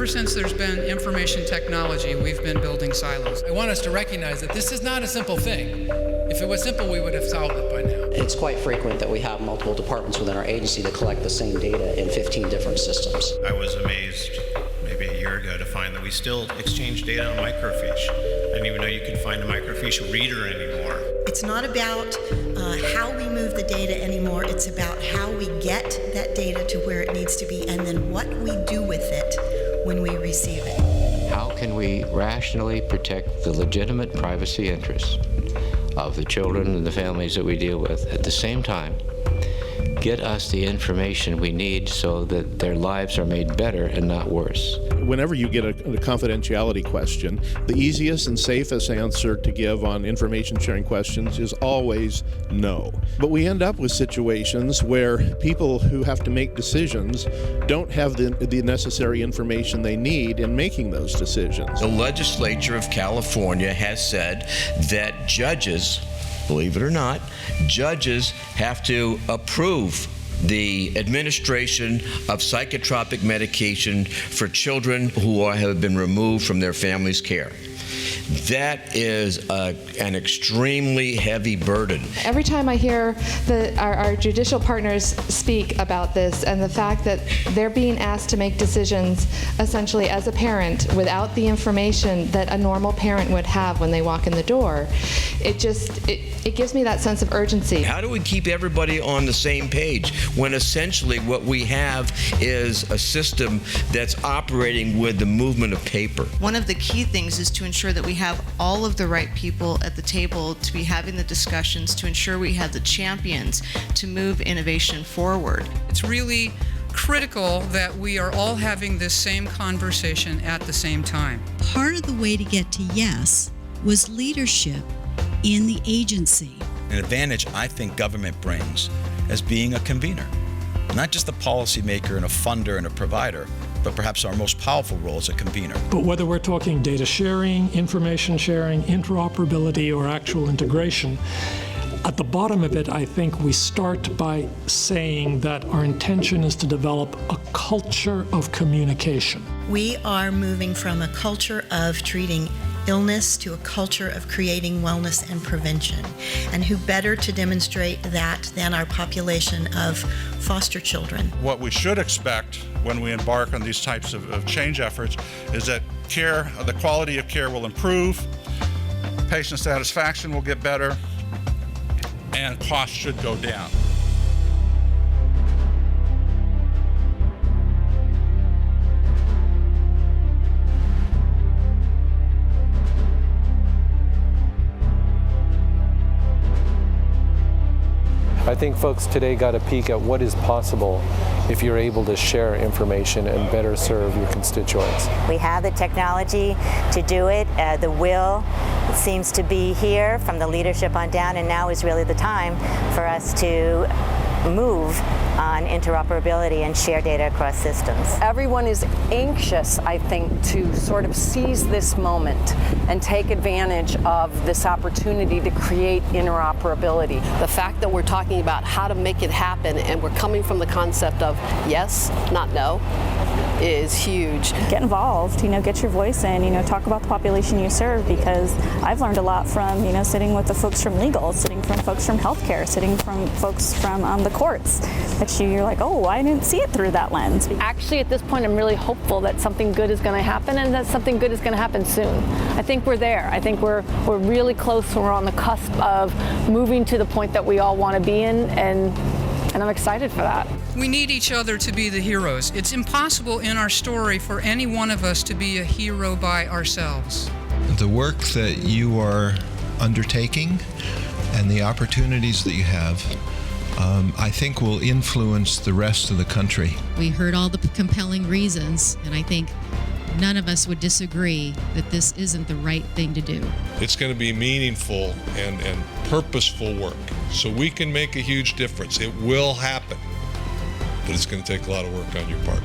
Ever since there's been information technology, we've been building silos. I want us to recognize that this is not a simple thing. If it was simple, we would have solved it by now. It's quite frequent that we have multiple departments within our agency that collect the same data in 15 different systems. I was amazed maybe a year ago to find that we still exchange data on microfiche. I didn't even know you could find a microfiche reader anymore. It's not about how we move the data anymore. It's about how we get that data to where it needs to be and then what we do with it when we receive it. How can we rationally protect the legitimate privacy interests of the children and the families that we deal with, at the same time get us the information we need so that their lives are made better and not worse? Whenever you get a confidentiality question, the easiest and safest answer to give on information sharing questions is always no. But we end up with situations where people who have to make decisions don't have the necessary information they need in making those decisions. The legislature of California has said that judges, believe it or not, judges have to approve the administration of psychotropic medication for children who have been removed from their family's care. That is an extremely heavy burden. Every time I hear our judicial partners speak about this and the fact that they're being asked to make decisions essentially as a parent without the information that a normal parent would have when they walk in the door, it gives me that sense of urgency. How do we keep everybody on the same page when essentially what we have is a system that's operating with the movement of paper? One of the key things is to ensure that we have all of the right people at the table to be having the discussions, to ensure we have the champions to move innovation forward. It's really critical that we are all having this same conversation at the same time. Part of the way to get to yes was leadership in the agency. An advantage I think government brings as being a convener, not just a policymaker and a funder and a provider, but perhaps our most powerful role as a convener. But whether we're talking data sharing, information sharing, interoperability, or actual integration, at the bottom of it, I think we start by saying that our intention is to develop a culture of communication. We are moving from a culture of treating illness to a culture of creating wellness and prevention. And who better to demonstrate that than our population of foster children? What we should expect when we embark on these types of change efforts is that care, the quality of care will improve, patient satisfaction will get better, and costs should go down. I think folks today got a peek at what is possible if you're able to share information and better serve your constituents. We have the technology to do it. The will seems to be here from the leadership on down, and now is really the time for us to move on interoperability and share data across systems. Everyone is anxious, I think, to sort of seize this moment and take advantage of this opportunity to create interoperability. The fact that we're talking about how to make it happen and we're coming from the concept of yes, not no, is huge. Get involved, get your voice in, talk about the population you serve, because I've learned a lot from, sitting with the folks from legal, sitting from folks from healthcare, sitting from folks from the courts, that you're like, oh, I didn't see it through that lens. Actually, at this point, I'm really hopeful that something good is going to happen and that something good is going to happen soon. I think we're there. I think we're really close. We're on the cusp of moving to the point that we all want to be in, and I'm excited for that. We need each other to be the heroes. It's impossible in our story for any one of us to be a hero by ourselves. The work that you are undertaking and the opportunities that you have, I think will influence the rest of the country. We heard all the compelling reasons, and I think none of us would disagree that this isn't the right thing to do. It's going to be meaningful and purposeful work, so we can make a huge difference. It will happen, but it's going to take a lot of work on your part.